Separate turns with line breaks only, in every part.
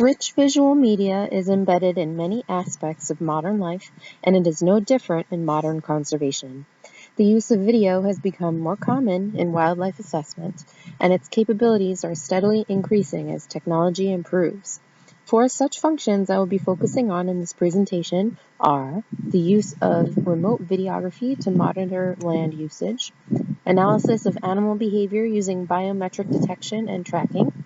Rich visual media is embedded in many aspects of modern life, and it is no different in modern conservation. The use of video has become more common in wildlife assessment, and its capabilities are steadily increasing as technology improves. Four such functions I will be focusing on in this presentation are the use of remote videography to monitor land usage, analysis of animal behavior using biometric detection and tracking,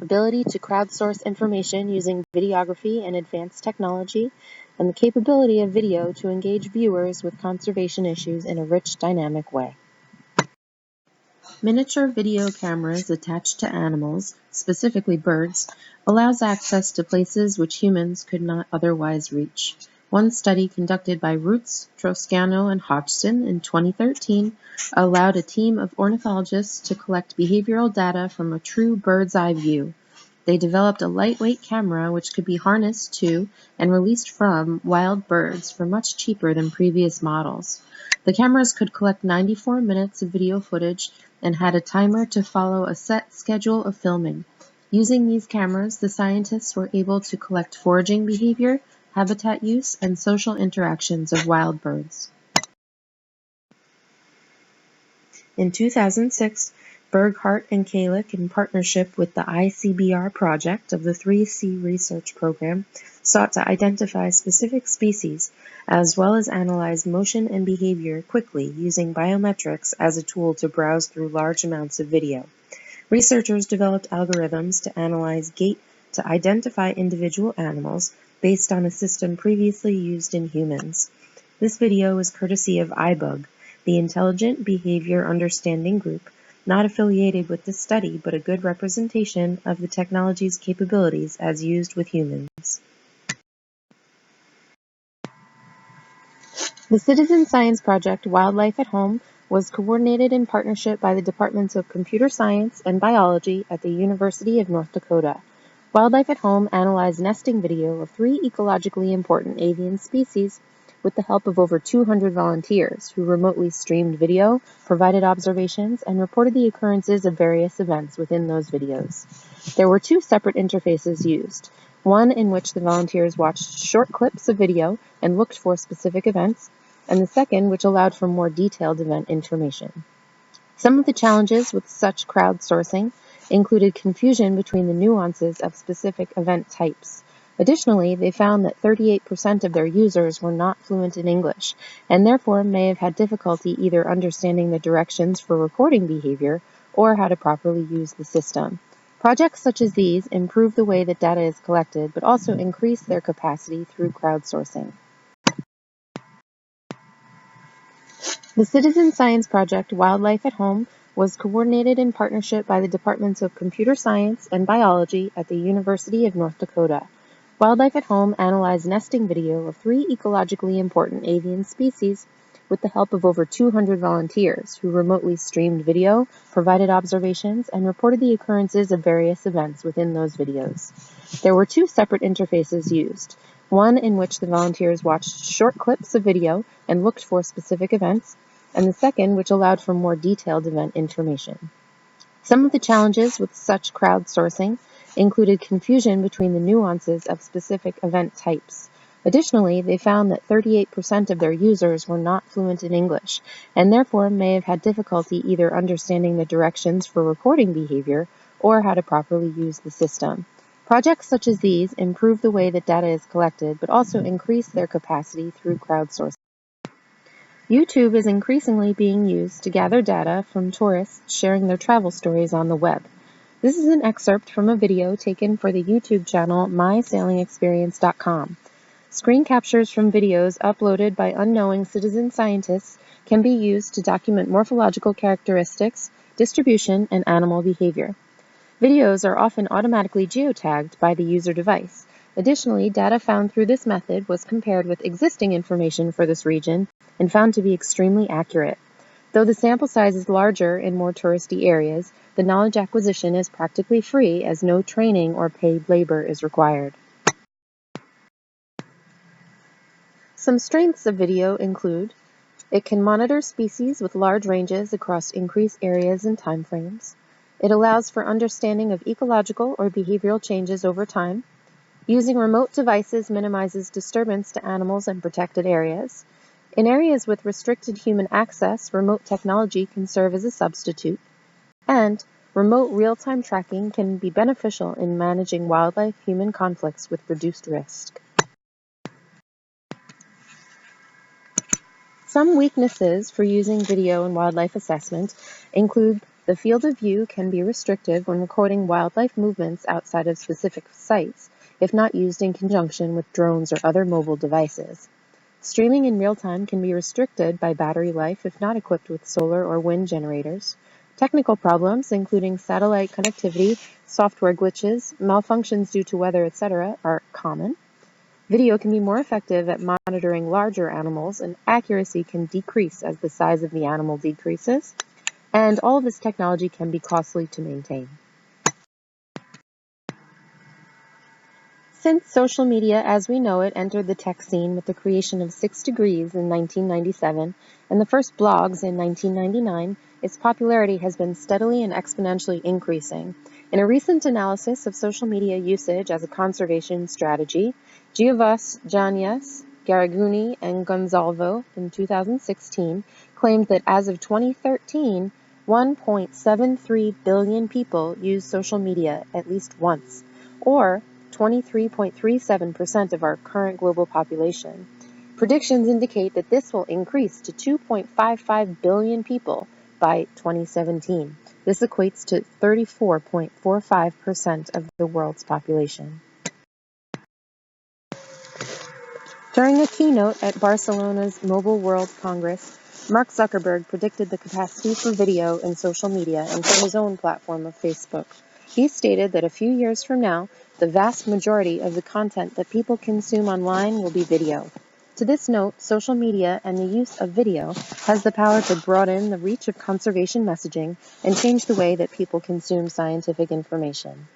ability to crowdsource information using videography and advanced technology, and the capability of video to engage viewers with conservation issues in a rich, dynamic way. Miniature video cameras attached to animals, specifically birds, allows access to places which humans could not otherwise reach. One study conducted by Roots, Toscano, and Hodgson in 2013 allowed a team of ornithologists to collect behavioral data from a true bird's eye view. They developed a lightweight camera which could be harnessed to and released from wild birds for much cheaper than previous models. The cameras could collect 94 minutes of video footage and had a timer to follow a set schedule of filming. Using these cameras, the scientists were able to collect foraging behavior, habitat use, and social interactions of wild birds. In 2006, Burghardt and Kalick, in partnership with the ICBR project of the 3C Research Program, sought to identify specific species, as well as analyze motion and behavior quickly using biometrics as a tool to browse through large amounts of video. Researchers developed algorithms to analyze gait to identify individual animals based on a system previously used in humans. This video is courtesy of iBug, the Intelligent Behavior Understanding Group, not affiliated with this study, but a good representation of the technology's capabilities as used with humans. The Citizen Science Project Wildlife at Home was coordinated in partnership by the Departments of Computer Science and Biology at the University of North Dakota. Wildlife at Home analyzed nesting video of 3 ecologically important avian species with the help of over 200 volunteers who remotely streamed video, provided observations, and reported the occurrences of various events within those videos. There were 2 separate interfaces used, one in which the volunteers watched short clips of video and looked for specific events, and the second which allowed for more detailed event information. Some of the challenges with such crowdsourcing included confusion between the nuances of specific event types. Additionally, they found that 38% of their users were not fluent in English, and therefore may have had difficulty either understanding the directions for recording behavior or how to properly use the system. Projects such as these improve the way that data is collected, but also increase their capacity through crowdsourcing. The Citizen Science Project Wildlife at Home was coordinated in partnership by the Departments of Computer Science and Biology at the University of North Dakota. Wildlife at Home analyzed nesting video of 3 ecologically important avian species with the help of over 200 volunteers who remotely streamed video, provided observations, and reported the occurrences of various events within those videos. There were 2 separate interfaces used, one in which the volunteers watched short clips of video and looked for specific events, and the second which allowed for more detailed event information. Some of the challenges with such crowdsourcing included confusion between the nuances of specific event types. Additionally, they found that 38% of their users were not fluent in English, and therefore may have had difficulty either understanding the directions for recording behavior or how to properly use the system. Projects such as these improve the way that data is collected, but also increase their capacity through crowdsourcing. YouTube is increasingly being used to gather data from tourists sharing their travel stories on the web. This is an excerpt from a video taken for the YouTube channel mysailingexperience.com. Screen captures from videos uploaded by unknowing citizen scientists can be used to document morphological characteristics, distribution, and animal behavior. Videos are often automatically geotagged by the user device. Additionally, data found through this method was compared with existing information for this region and found to be extremely accurate. Though the sample size is larger in more touristy areas, the knowledge acquisition is practically free as no training or paid labor is required. Some strengths of video include it can monitor species with large ranges across increased areas and timeframes. It allows for understanding of ecological or behavioral changes over time. Using remote devices minimizes disturbance to animals and protected areas. In areas with restricted human access, remote technology can serve as a substitute. And remote real-time tracking can be beneficial in managing wildlife-human conflicts with reduced risk. Some weaknesses for using video in wildlife assessment include the field of view can be restrictive when recording wildlife movements outside of specific sites, if not used in conjunction with drones or other mobile devices. Streaming in real time can be restricted by battery life if not equipped with solar or wind generators. Technical problems, including satellite connectivity, software glitches, malfunctions due to weather, etc., are common. Video can be more effective at monitoring larger animals, and accuracy can decrease as the size of the animal decreases, and all of this technology can be costly to maintain. Since social media as we know it entered the tech scene with the creation of 6 Degrees in 1997 and the first blogs in 1999, its popularity has been steadily and exponentially increasing. In a recent analysis of social media usage as a conservation strategy, Giovas, Janias, Garaguni, and Gonzalvo in 2016 claimed that as of 2013, 1.73 billion people use social media at least once, or 23.37% of our current global population. Predictions indicate that this will increase to 2.55 billion people by 2017. This equates to 34.45% of the world's population. During a keynote at Barcelona's Mobile World Congress, Mark Zuckerberg predicted the capacity for video in social media and for his own platform of Facebook. He stated that a few years from now, the vast majority of the content that people consume online will be video. To this note, social media and the use of video has the power to broaden the reach of conservation messaging and change the way that people consume scientific information.